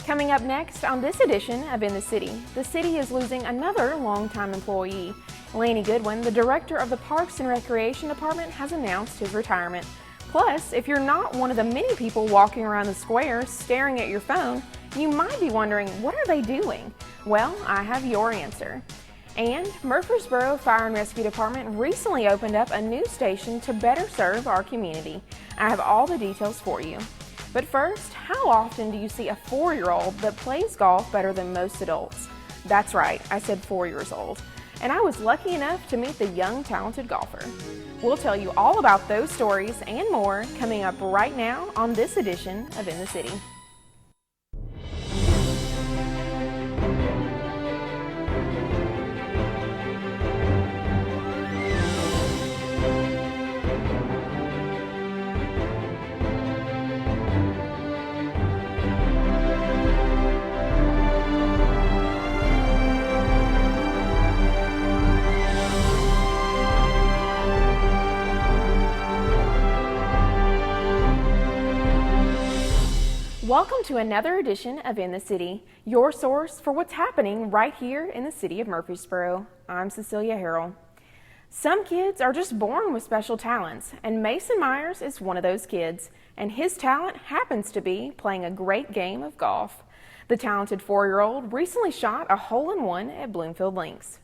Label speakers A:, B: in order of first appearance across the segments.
A: Coming up next on this edition of In the City is losing another longtime employee. Lanny Goodwin, the director of the Parks and Recreation Department, has announced his retirement. Plus, if you're not one of the many people walking around the square staring at your phone, you might be wondering, what are they doing? Well, I have your answer. And Murfreesboro Fire and Rescue Department recently opened up a new station to better serve our community. I have all the details for you. But first, how often do you see a 4-year-old that plays golf better than most adults? That's right, I said 4 years old. And I was lucky enough to meet the young, talented golfer. We'll tell you all about those stories and more coming up right now on this edition of In the City. Welcome to another edition of In the City, your source for what's happening right here in the city of Murfreesboro. I'm Cecilia Herrell. Some kids are just born with special talents, and Mason Myers is one of those kids, and his talent happens to be playing a great game of golf. The talented 4-year-old recently shot a hole-in-one at Bloomfield Links.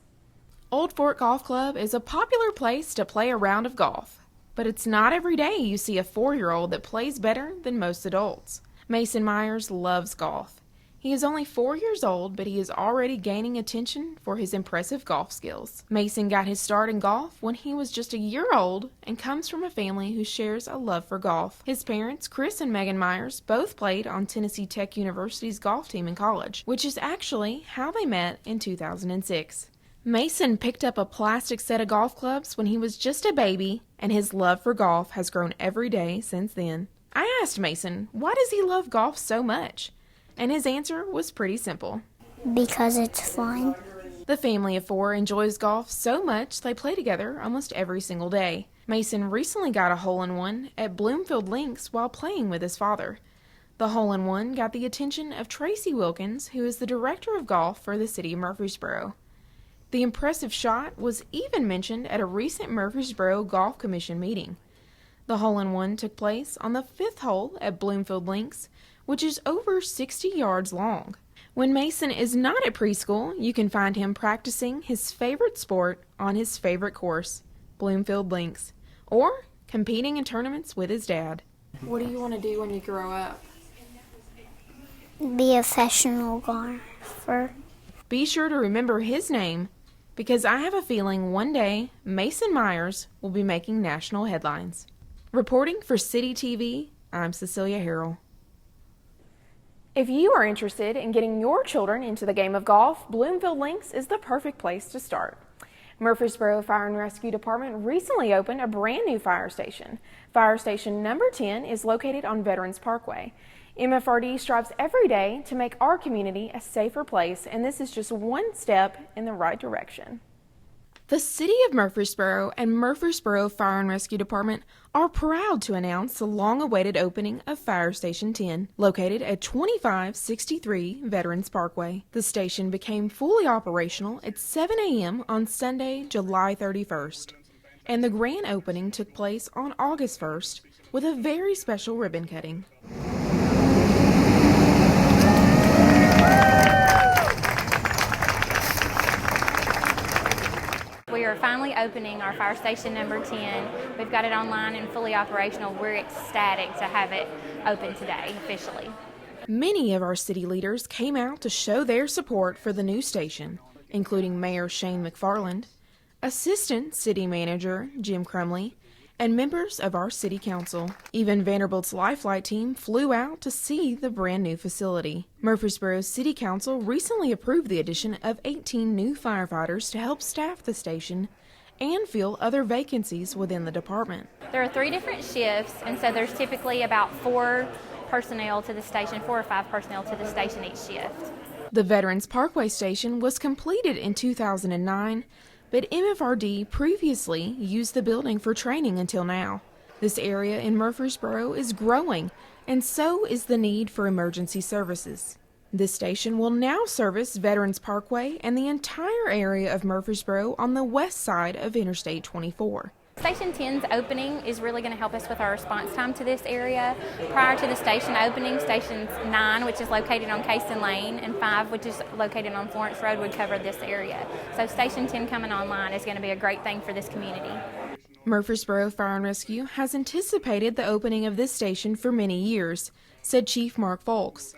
A: Old Fort Golf Club is a popular place to play a round of golf, but it's not every day you see a 4-year-old that plays better than most adults. Mason Myers loves golf. He is only 4 years old, but he is already gaining attention for his impressive golf skills. Mason got his start in golf when he was just a year old and comes from a family who shares a love for golf. His parents, Chris and Megan Myers, both played on Tennessee Tech University's golf team in college, which is actually how they met in 2006. Mason picked up a plastic set of golf clubs when he was just a baby, and his love for golf has grown every day since then. I asked Mason, why does he love golf so much? And his answer was pretty simple.
B: Because it's fun.
A: The family of 4 enjoys golf so much they play together almost every single day. Mason recently got a hole-in-one at Bloomfield Links while playing with his father. The hole-in-one got the attention of Tracy Wilkins, who is the director of golf for the city of Murfreesboro. The impressive shot was even mentioned at a recent Murfreesboro Golf Commission meeting. The hole-in-one took place on the 5th hole at Bloomfield Links, which is over 60 yards long. When Mason is not at preschool, you can find him practicing his favorite sport on his favorite course, Bloomfield Links, or competing in tournaments with his dad. What do you want to do when you grow up?
B: Be a professional golfer.
A: Be sure to remember his name, because I have a feeling one day Mason Myers will be making national headlines. Reporting for CityTV, I'm Cecilia Herrell. If you are interested in getting your children into the game of golf, Bloomfield Links is the perfect place to start. Murfreesboro Fire and Rescue Department recently opened a brand new fire station. Fire station number 10 is located on Veterans Parkway. MFRD strives every day to make our community a safer place, and this is just one step in the right direction. The City of Murfreesboro and Murfreesboro Fire and Rescue Department are proud to announce the long-awaited opening of Fire Station 10, located at 2563 Veterans Parkway. The station became fully operational at 7 a.m. on Sunday, July 31st, and the grand opening took place on August 1st with a very special ribbon cutting.
C: We are finally opening our fire station number 10. We've got it online and fully operational. We're ecstatic to have it open today officially.
A: Many of our city leaders came out to show their support for the new station, including Mayor Shane McFarland, Assistant City Manager Jim Crumley, and members of our City Council. Even Vanderbilt's Lifelight team flew out to see the brand new facility. Murfreesboro City Council recently approved the addition of 18 new firefighters to help staff the station and fill other vacancies within the department.
C: There are 3 different shifts, and so there's typically about 4 personnel to the station, 4 or 5 personnel to the station each shift.
A: The Veterans Parkway station was completed in 2009, but MFRD previously used the building for training until now. This area in Murfreesboro is growing, and so is the need for emergency services. This station will now service Veterans Parkway and the entire area of Murfreesboro on the west side of Interstate 24.
C: Station 10's opening is really going to help us with our response time to this area. Prior to the station opening, Station 9, which is located on Cason Lane, and 5, which is located on Florence Road, would cover this area. So Station 10 coming online is going to be a great thing for this community.
A: Murfreesboro Fire and Rescue has anticipated the opening of this station for many years, said Chief Mark Folks.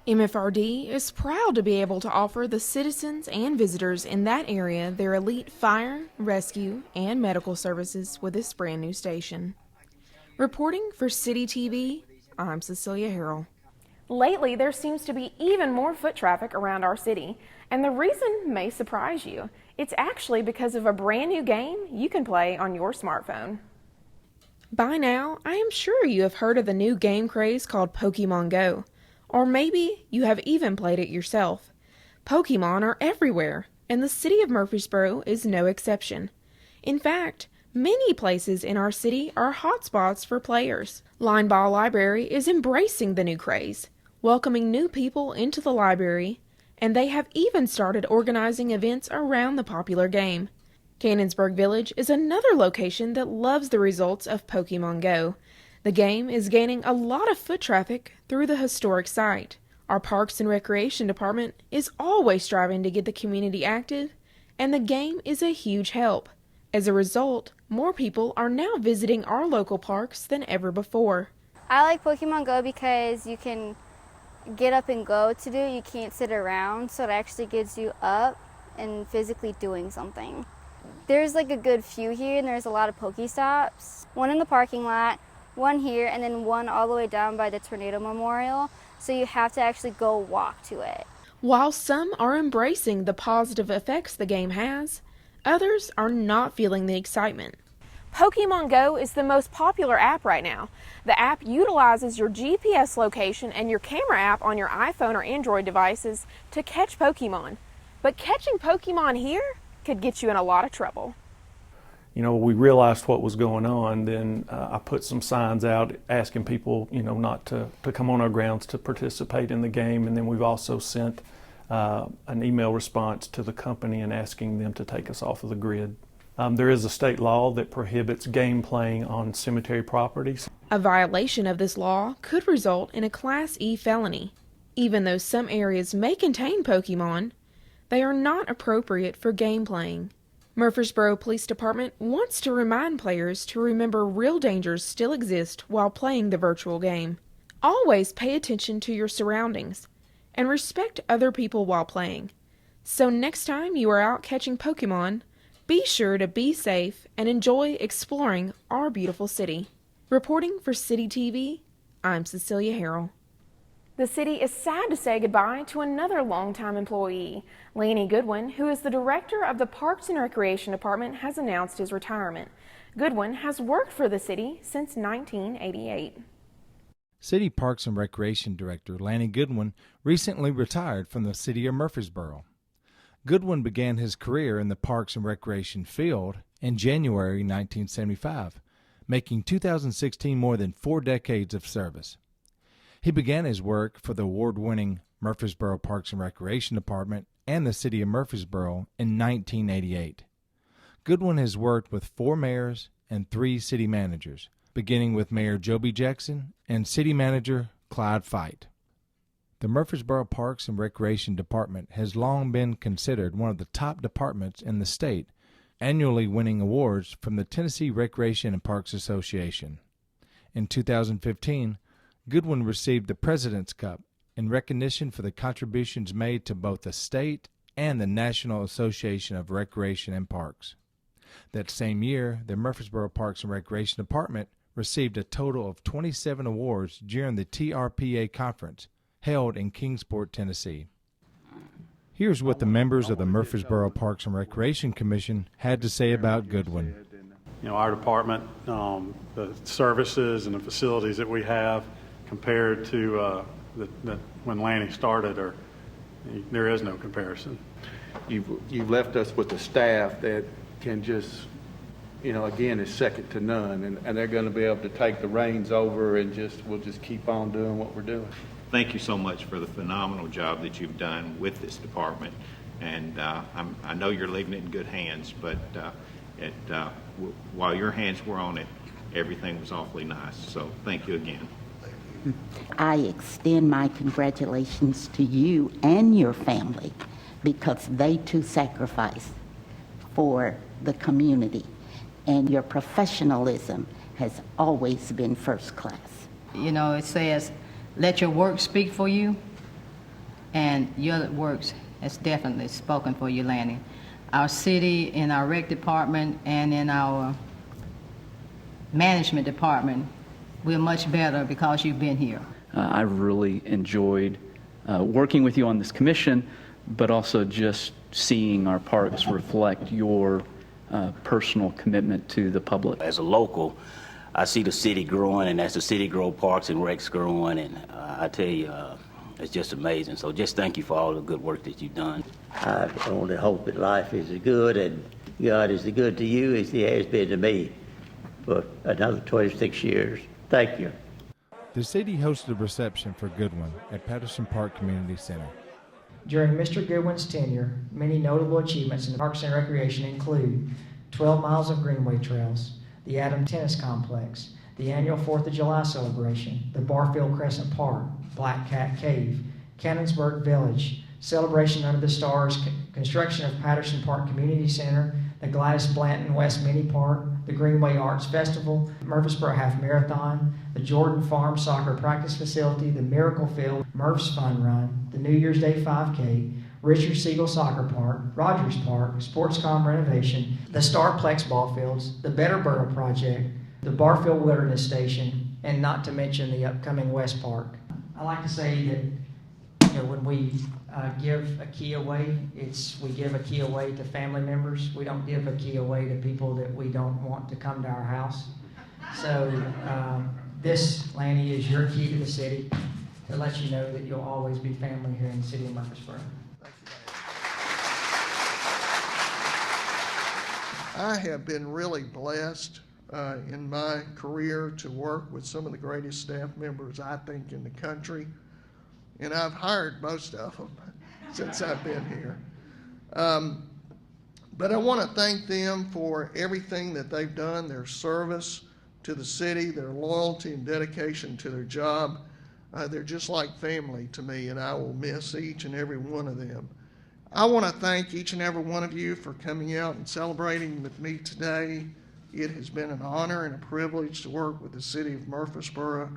A: MFRD is proud to be able to offer the citizens and visitors in that area their elite fire, rescue, and medical services with this brand new station. Reporting for CityTV, I'm Cecilia Herrell. Lately, there seems to be even more foot traffic around our city, and the reason may surprise you. It's actually because of a brand new game you can play on your smartphone. By now, I am sure you have heard of the new game craze called Pokemon Go. Or maybe you have even played it yourself. Pokemon are everywhere, and the city of Murfreesboro is no exception. In fact, many places in our city are hotspots for players. Linebaugh Library is embracing the new craze, welcoming new people into the library, and they have even started organizing events around the popular game. Cannonsburg Village is another location that loves the results of Pokemon Go. The game is gaining a lot of foot traffic through the historic site. Our Parks and Recreation Department is always striving to get the community active, and the game is a huge help. As a result, more people are now visiting our local parks than ever before.
D: I like Pokemon Go because you can get up and go to do it. You can't sit around, so it actually gets you up and physically doing something. There's like a good few here, and there's a lot of Pokestops. One in the parking lot, one here, and then one all the way down by the Tornado Memorial, so you have to actually go walk to it.
A: While some are embracing the positive effects the game has, others are not feeling the excitement. Pokemon Go is the most popular app right now. The app utilizes your GPS location and your camera app on your iPhone or Android devices to catch Pokemon. But catching Pokemon here could get you in a lot of trouble.
E: You know, we realized what was going on, then I put some signs out asking people, not to come on our grounds to participate in the game. And then we've also sent an email response to the company and asking them to take us off of the grid. There is a state law that prohibits game playing on cemetery properties.
A: A violation of this law could result in a Class E felony. Even though some areas may contain Pokemon, they are not appropriate for game playing. Murfreesboro Police Department wants to remind players to remember real dangers still exist while playing the virtual game. Always pay attention to your surroundings and respect other people while playing. So next time you are out catching Pokemon, be sure to be safe and enjoy exploring our beautiful city. Reporting for CityTV, I'm Cecilia Herrell. The city is sad to say goodbye to another longtime employee. Lanny Goodwin, who is the director of the Parks and Recreation Department, has announced his retirement. Goodwin has worked for the city since 1988.
F: City Parks and Recreation Director Lanny Goodwin recently retired from the city of Murfreesboro. Goodwin began his career in the Parks and Recreation field in January 1975, making 2016 more than 4 decades of service. He began his work for the award-winning Murfreesboro Parks and Recreation Department and the City of Murfreesboro in 1988. Goodwin has worked with 4 mayors and 3 city managers, beginning with Mayor Joby Jackson and City Manager Clyde Fight. The Murfreesboro Parks and Recreation Department has long been considered one of the top departments in the state, annually winning awards from the Tennessee Recreation and Parks Association. In 2015, Goodwin received the President's Cup in recognition for the contributions made to both the state and the National Association of Recreation and Parks. That same year, the Murfreesboro Parks and Recreation Department received a total of 27 awards during the TRPA conference held in Kingsport, Tennessee. Here's what the members of the Murfreesboro Parks and Recreation Commission had to say about Goodwin.
G: Our department, the services and the facilities that we have compared to when Lanny started, there is no comparison.
H: You've left us with a staff that can just, again, is second to none, and they're going to be able to take the reins over and we'll just keep on doing what we're doing.
I: thank you so much for the phenomenal job that you've done with this department. And I know you're leaving it in good hands, but while your hands were on it, everything was awfully nice. So thank you again.
J: I extend my congratulations to you and your family because they too sacrifice for the community, and your professionalism has always been first class.
K: You know, it says, let your work speak for you, and your works has definitely spoken for you, Lanny. Our city, in our rec department, and in our management department, we're much better because you've been here.
L: I've really enjoyed working with you on this commission, but also just seeing our parks reflect your personal commitment to the public.
M: As a local, I see the city growing, and as the city grows, parks and recs growing, and I tell you, it's just amazing. So just thank you for all the good work that you've done.
N: I only hope that life is as good and God is as good to you as He has been to me for another 26 years. Thank you.
F: The city hosted a reception for Goodwin at Patterson Park Community Center.
O: During Mr. Goodwin's tenure, many notable achievements in the Parks and Recreation include 12 miles of greenway trails, the Adams Tennis Complex, the annual 4th of July celebration, the Barfield Crescent Park, Black Cat Cave, Cannonsburg Village, celebration under the stars, construction of Patterson Park Community Center, the Gladys Blanton West Mini Park, the Greenway Arts Festival, Murfreesboro Half Marathon, the Jordan Farm Soccer Practice Facility, the Miracle Field, Murph's Fun Run, the New Year's Day 5K, Richard Siegel Soccer Park, Rogers Park, Sportscom renovation, the Starplex Ball Fields, the Better Borough Project, the Barfield Wilderness Station, and not to mention the upcoming West Park. I like to say that when we give a key away, we give a key away to family members. We don't give a key away to people that we don't want to come to our house. So this, Lanny, is your key to the city to let you know that you'll always be family here in the city of Murfreesboro.
P: I have been really blessed in my career to work with some of the greatest staff members, I think, in the country. And I've hired most of them since I've been here. But I want to thank them for everything that they've done, their service to the city, their loyalty and dedication to their job. They're just like family to me, and I will miss each and every one of them. I want to thank each and every one of you for coming out and celebrating with me today. It has been an honor and a privilege to work with the city of Murfreesboro,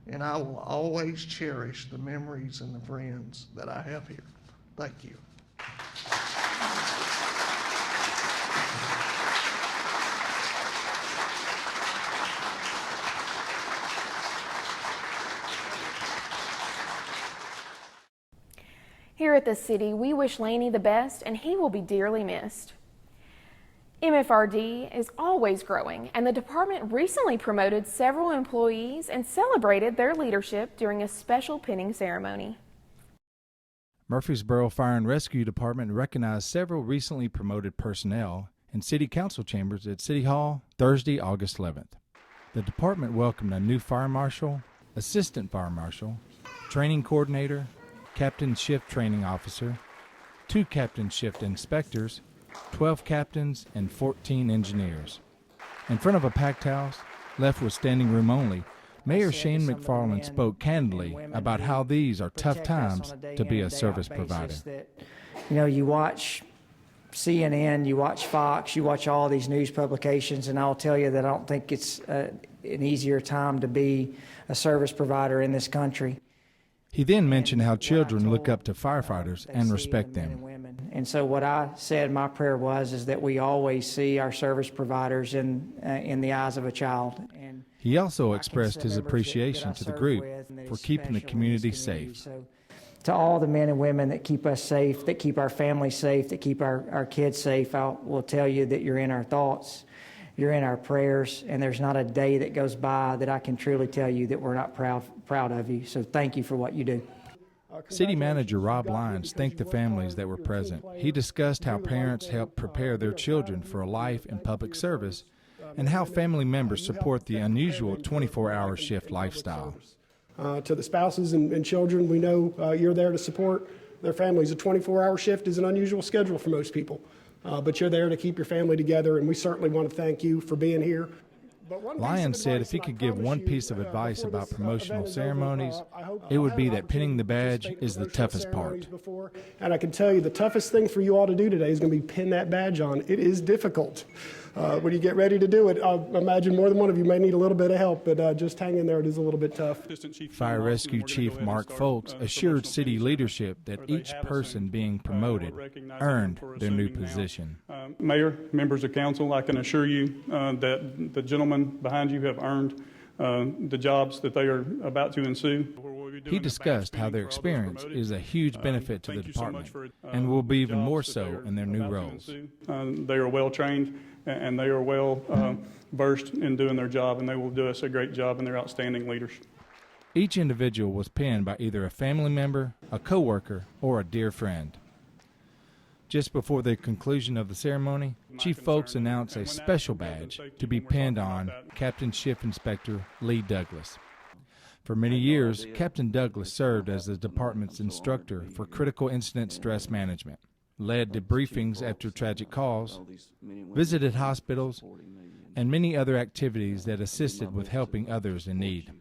P: and I will always cherish the memories and the friends that I have here. Thank you.
A: Here at the city, we wish Laney the best, and he will be dearly missed. MFRD is always growing, and the department recently promoted several employees and celebrated their leadership during a special pinning ceremony.
F: Murfreesboro Fire and Rescue Department recognized several recently promoted personnel in City Council chambers at City Hall Thursday, August 11th. The department welcomed a new fire marshal, assistant fire marshal, training coordinator, captain shift training officer, 2 captain shift inspectors, 12 captains, and 14 engineers. In front of a packed house, left with standing room only, Mayor Shane McFarland spoke candidly about how these are tough times to be a service provider.
O: You know, you watch CNN, you watch Fox, you watch all these news publications, and I'll tell you that I don't think it's an easier time to be a service provider in this country.
F: He then mentioned how children look up to firefighters and respect them.
O: And so what I said, my prayer is that we always see our service providers in the eyes of a child. And
F: he also expressed his appreciation to the group for keeping the community safe.
O: So to all the men and women that keep us safe, that keep our families safe, that keep our kids safe, I will tell you that you're in our thoughts, you're in our prayers, and there's not a day that goes by that I can truly tell you that we're not proud of you. So thank you for what you do.
F: City Manager Rob Lyons thanked the families that were present. He discussed how parents help prepare their children for a life in public service and how family members support the unusual 24-hour shift lifestyle.
Q: To the spouses and children, we know you're there to support their families. A 24-hour shift is an unusual schedule for most people, but you're there to keep your family together, and we certainly want to thank you for being here.
F: Lyons said if he could give one piece of advice about promotional ceremonies, it would be that pinning the badge is the toughest part.
Q: And I can tell you the toughest thing for you all to do today is going to be pin that badge on. It is difficult. When you get ready to do it, I imagine more than one of you may need a little bit of help, but just hang in there. It is a little bit tough.
F: Fire Rescue Chief Mark Folks assured city leadership that each person being promoted earned their new position.
G: Mayor, members of council, I can assure you that the gentlemen behind you have earned the jobs that they are about to ensue.
F: He discussed how their experience is a huge benefit to the department and will be even more so in their new roles.
G: They are well trained and they are well versed in doing their job, and they will do us a great job, and they're outstanding leaders.
F: Each individual was pinned by either a family member, a coworker, or a dear friend. Just before the conclusion of the ceremony, Chief Folks announced a special badge to be pinned on Captain Shift Inspector Lee Douglas. For many years, Captain Douglas served as the department's instructor for critical incident stress management, led debriefings after tragic calls, visited hospitals, and many other activities that assisted with helping others in need.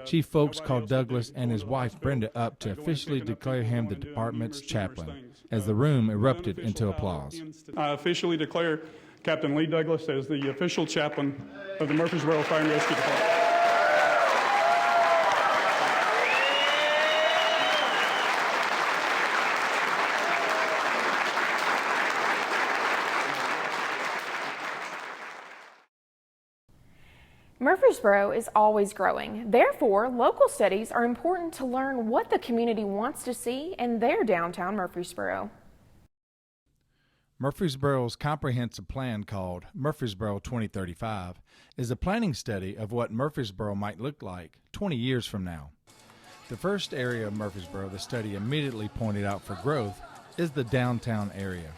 F: Chief Folks called Douglas and his wife Brenda up to officially declare him the department's chaplain, as the room erupted into applause.
G: I officially declare Captain Lee Douglas as the official chaplain of the Murfreesboro Fire and Rescue Department.
A: Murfreesboro is always growing. Therefore, local studies are important to learn what the community wants to see in their downtown Murfreesboro.
F: Murfreesboro's comprehensive plan, called Murfreesboro 2035, is a planning study of what Murfreesboro might look like 20 years from now. The first area of Murfreesboro the study immediately pointed out for growth is the downtown area.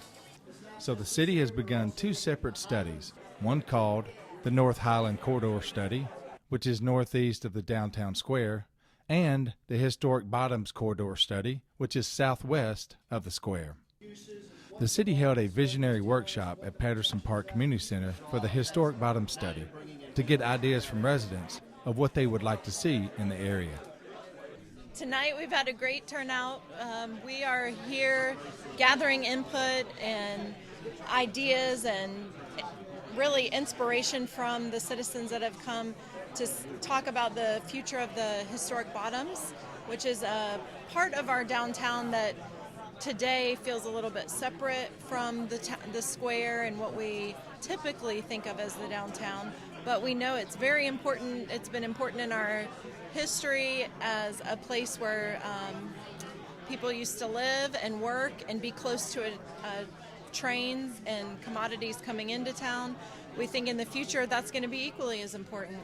F: So the city has begun two separate studies, one called the North Highland Corridor Study, which is northeast of the downtown square, and the Historic Bottoms Corridor Study, which is southwest of the square. The city held a visionary workshop at Patterson Park Community Center for the Historic Bottoms Study to get ideas from residents of what they would like to see in the area.
R: Tonight we've had a great turnout. We are here gathering input and ideas and really inspiration from the citizens that have come to talk about the future of the Historic Bottoms, which is a part of our downtown that today feels a little bit separate from the square and what we typically think of as the downtown. But we know it's very important. It's been important in our history as a place where people used to live and work and be close to trains and commodities coming into town. We think in the future that's going to be equally as important.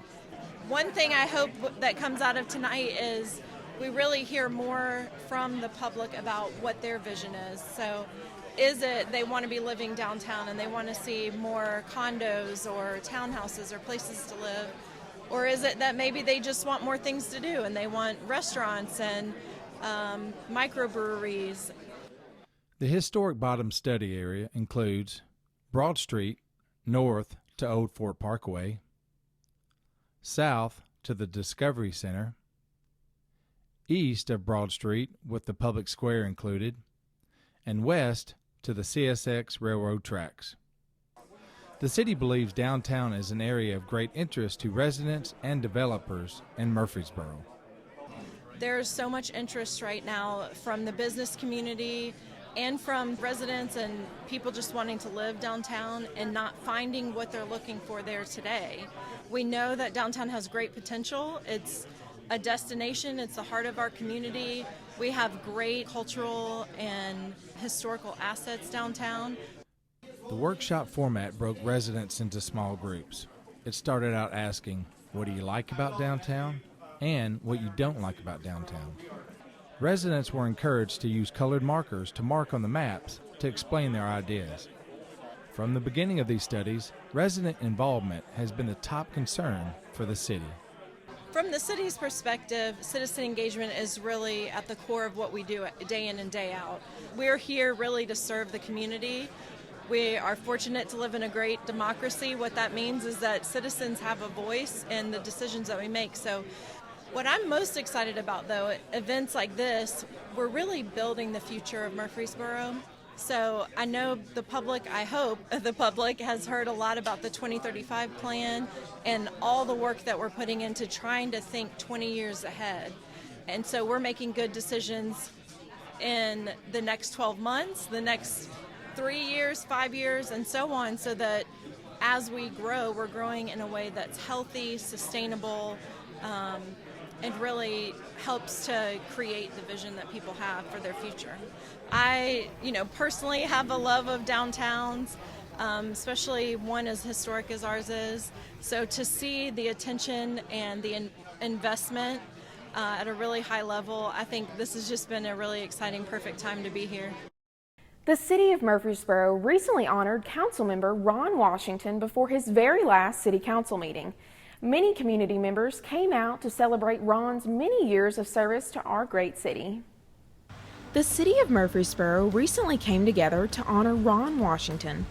R: One thing I hope that comes out of tonight is we really hear more from the public about what their vision is. So is it they want to be living downtown and they want to see more condos or townhouses or places to live? Or is it that maybe they just want more things to do and they want restaurants and microbreweries?
F: The Historic Bottoms study area includes Broad Street, north to Old Fort Parkway, south to the Discovery Center, east of Broad Street with the public square included, and west to the CSX railroad tracks. The city believes downtown is an area of great interest to residents and developers in Murfreesboro.
R: There's so much interest right now from the business community and from residents and people just wanting to live downtown and not finding what they're looking for there today. We know that downtown has great potential. It's a destination. It's the heart of our community. We have great cultural and historical assets downtown.
F: The workshop format broke residents into small groups. It started out asking, what do you like about downtown? And what you don't like about downtown. Residents were encouraged to use colored markers to mark on the maps to explain their ideas. From the beginning of these studies, resident involvement has been the top concern for the city.
R: From the city's perspective, citizen engagement is really at the core of what we do day in and day out. We're here really to serve the community. We are fortunate to live in a great democracy. What that means is that citizens have a voice in the decisions that we make. So what I'm most excited about, though, events like this, we're really building the future of Murfreesboro. So I know the public, I hope the public has heard a lot about the 2035 plan and all the work that we're putting into trying to think 20 years ahead. And so we're making good decisions in the next 12 months, the next 3 years, 5 years, and so on, so that as we grow, we're growing in a way that's healthy, sustainable, and really helps to create the vision that people have for their future. I, personally have a love of downtowns, especially one as historic as ours is. So to see the attention and the investment at a really high level, I think this has just been a really exciting, perfect time to be here.
A: The City of Murfreesboro recently honored Councilmember Ron Washington before his very last City Council meeting. Many community members came out to celebrate Ron's many years of service to our great city. The City of Murfreesboro recently came together to honor Ron Washington.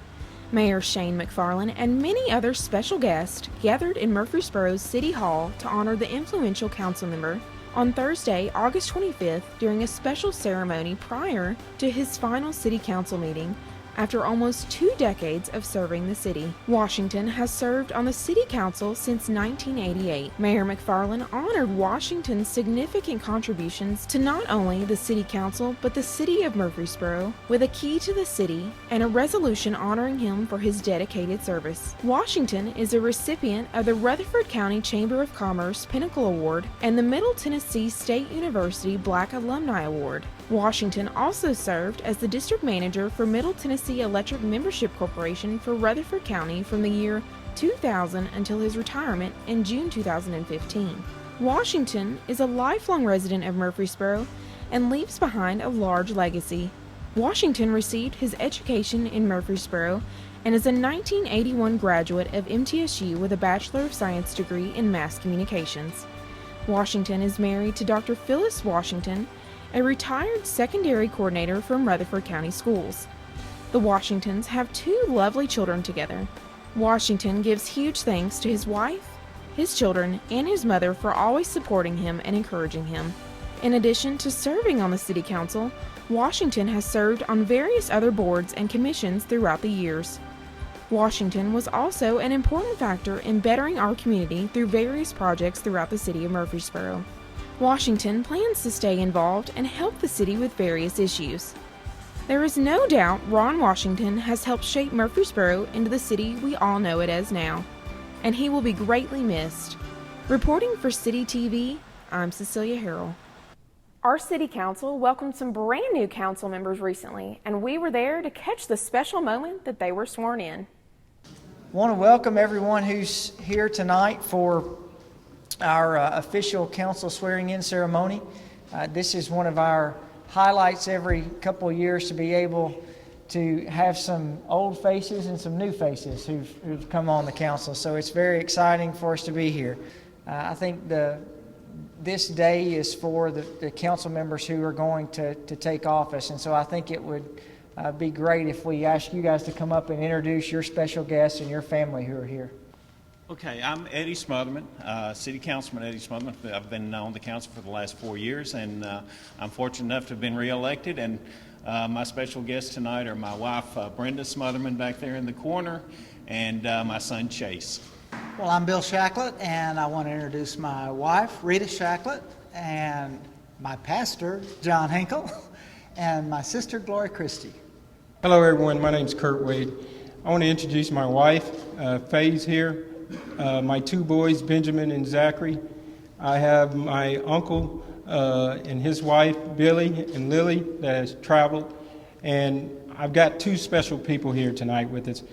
A: Mayor Shane McFarland and many other special guests gathered in Murfreesboro's City Hall to honor the influential council member on Thursday, August 25th, during a special ceremony prior to his final City Council meeting after almost 2 decades of serving the city. Washington has served on the City Council since 1988. Mayor McFarland honored Washington's significant contributions to not only the City Council but the City of Murfreesboro with a key to the city and a resolution honoring him for his dedicated service. Washington is a recipient of the Rutherford County Chamber of Commerce Pinnacle Award and the Middle Tennessee State University Black Alumni Award. Washington also served as the district manager for Middle Tennessee Electric Membership Corporation for Rutherford County from the year 2000 until his retirement in June 2015. Washington is a lifelong resident of Murfreesboro and leaves behind a large legacy. Washington received his education in Murfreesboro and is a 1981 graduate of MTSU with a Bachelor of Science degree in Mass Communications. Washington is married to Dr. Phyllis Washington, a retired secondary coordinator from Rutherford County Schools. The Washingtons have 2 lovely children together. Washington gives huge thanks to his wife, his children, and his mother for always supporting him and encouraging him. In addition to serving on the City Council, Washington has served on various other boards and commissions throughout the years. Washington was also an important factor in bettering our community through various projects throughout the city of Murfreesboro. Washington plans to stay involved and help the city with various issues. There is no doubt Ron Washington has helped shape Murfreesboro into the city we all know it as now, and he will be greatly missed. Reporting for CityTV, I'm Cecilia Herrell. Our City Council welcomed some brand new council members recently, and we were there to catch the special moment that they were sworn in.
O: I want to welcome everyone who's here tonight for our official council swearing-in ceremony. This is one of our highlights every couple of years, to be able to have some old faces and some new faces who've come on the council. So it's very exciting for us to be here. I think this day is for the council members who are going to take office, and so I think it would be great if we ask you guys to come up and introduce your special guests and your family who are here.
I: Okay, I'm Eddie Smotherman, City Councilman Eddie Smotherman. I've been on the council for the last 4 years, and I'm fortunate enough to have been reelected. And my special guests tonight are my wife, Brenda Smotherman, back there in the corner, and my son, Chase.
S: Well, I'm Bill Shacklett, and I want to introduce my wife, Rita Shacklett, and my pastor, John Hinkle, and my sister, Gloria Christie.
T: Hello, everyone. My name's Kurt Wade. I want to introduce my wife, Faye's here. My 2 boys, Benjamin and Zachary. I have my uncle and his wife, Billy and Lily, that has traveled. And I've got 2 special people here tonight with us.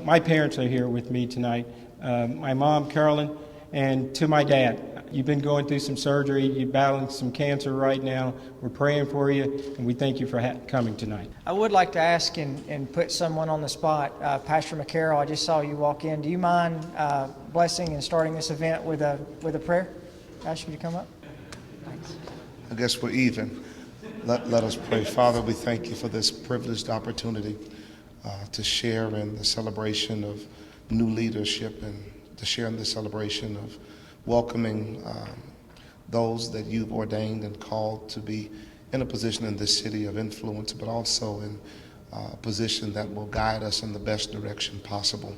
T: My parents are here with me tonight. My mom, Carolyn, and to my dad. You've been going through some surgery. You're battling some cancer right now. We're praying for you, and we thank you for coming tonight.
O: I would like to ask and put someone on the spot. Pastor McCarroll, I just saw you walk in. Do you mind blessing and starting this event with a prayer? ask you to come up.
U: I guess we're even. Let us pray. Father, we thank you for this privileged opportunity to share in the celebration of new leadership and to share in the celebration of welcoming those that you've ordained and called to be in a position in this city of influence, but also in a position that will guide us in the best direction possible.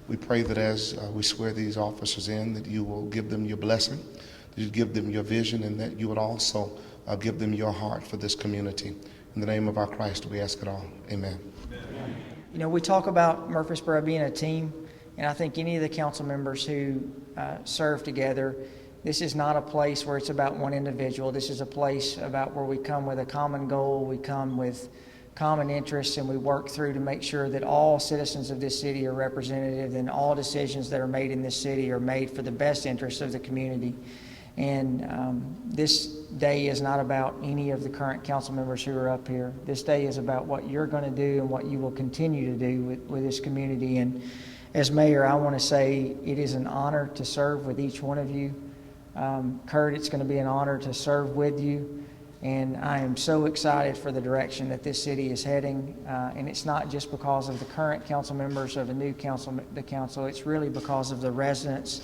U: We pray that as we swear these officers in, that you will give them your blessing, that you give them your vision, and that you would also give them your heart for this community. In the name of our Christ, we ask it all. Amen.
O: You know, we talk about Murfreesboro being a team, and I think any of the council members who serve together, this is not a place where it's about one individual. This is a place about where we come with a common goal, we come with common interests, and we work through to make sure that all citizens of this city are represented and all decisions that are made in this city are made for the best interests of the community. And this day is not about any of the current council members who are up here. This day is about what you're going to do and what you will continue to do with this community. And as mayor, I want to say it is an honor to serve with each one of you. Kurt, it's going to be an honor to serve with you. And I am so excited for the direction that this city is heading. And it's not just because of the current council members or the new council. It's really because of the residents,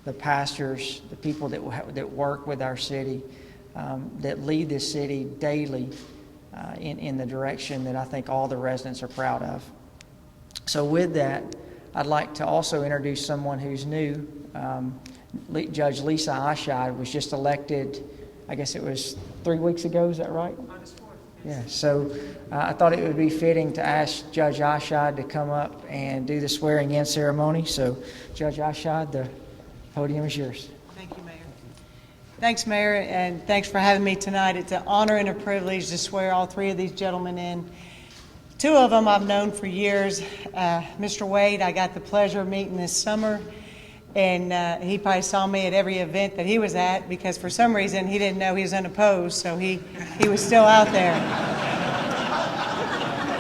O: the pastors, the people that work with our city, that lead this city daily in the direction that I think all the residents are proud of. So with that, I'd like to also introduce someone who's new. Judge Lisa Ashad was just elected, I guess it was 3 weeks ago, is that right? Yeah, so I thought it would be fitting to ask Judge Ashad to come up and do the swearing-in ceremony. So Judge Ashad, the podium is yours.
V: Thank you, Mayor. Thanks, Mayor, and thanks for having me tonight. It's an honor and a privilege to swear all three of these gentlemen in. Two of them I've known for years. Mr. Wade, I got the pleasure of meeting this summer, and he probably saw me at every event that he was at because for some reason he didn't know he was unopposed, so he was still out there.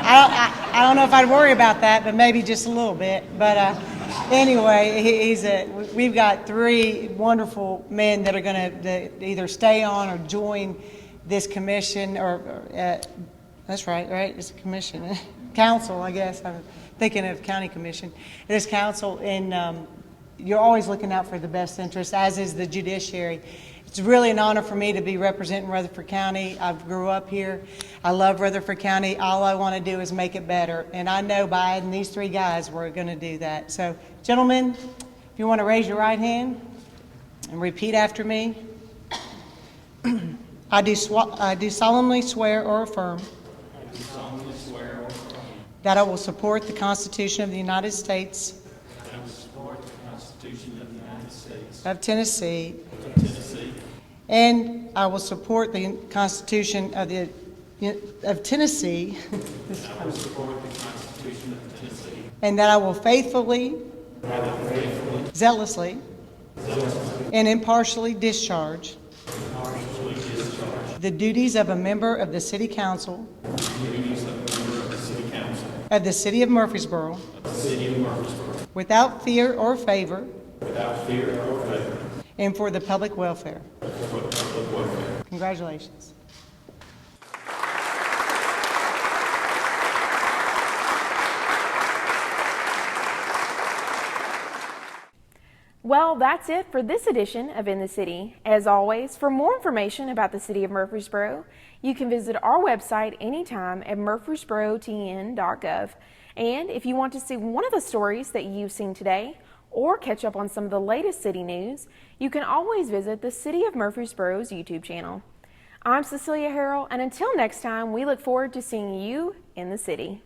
V: I don't know if I'd worry about that, but maybe just a little bit. But anyway, we've got three wonderful men that are going to either stay on or join this commission, or that's right? It's a commission. Council, I guess. I'm thinking of county commission. It is council, and you're always looking out for the best interest, as is the judiciary. It's really an honor for me to be representing Rutherford County. I grew up here. I love Rutherford County. All I want to do is make it better. And I know by adding these three guys, we're going to do that. So, gentlemen, if you want to raise your right hand and repeat after me. I do solemnly swear or affirm that I will support the Constitution of the United States of Tennessee, and I will support the Constitution of Tennessee, and that I will faithfully, zealously, and impartially discharge the duties of a member of the City Council of the City of Murfreesboro without fear or favor, and for the public welfare. Congratulations.
A: Well, that's it for this edition of In the City. As always, for more information about the City of Murfreesboro, you can visit our website anytime at murfreesborotn.gov. And if you want to see one of the stories that you've seen today, or catch up on some of the latest city news, you can always visit the City of Murfreesboro's YouTube channel. I'm Cecilia Herrell, and until next time, we look forward to seeing you in the city.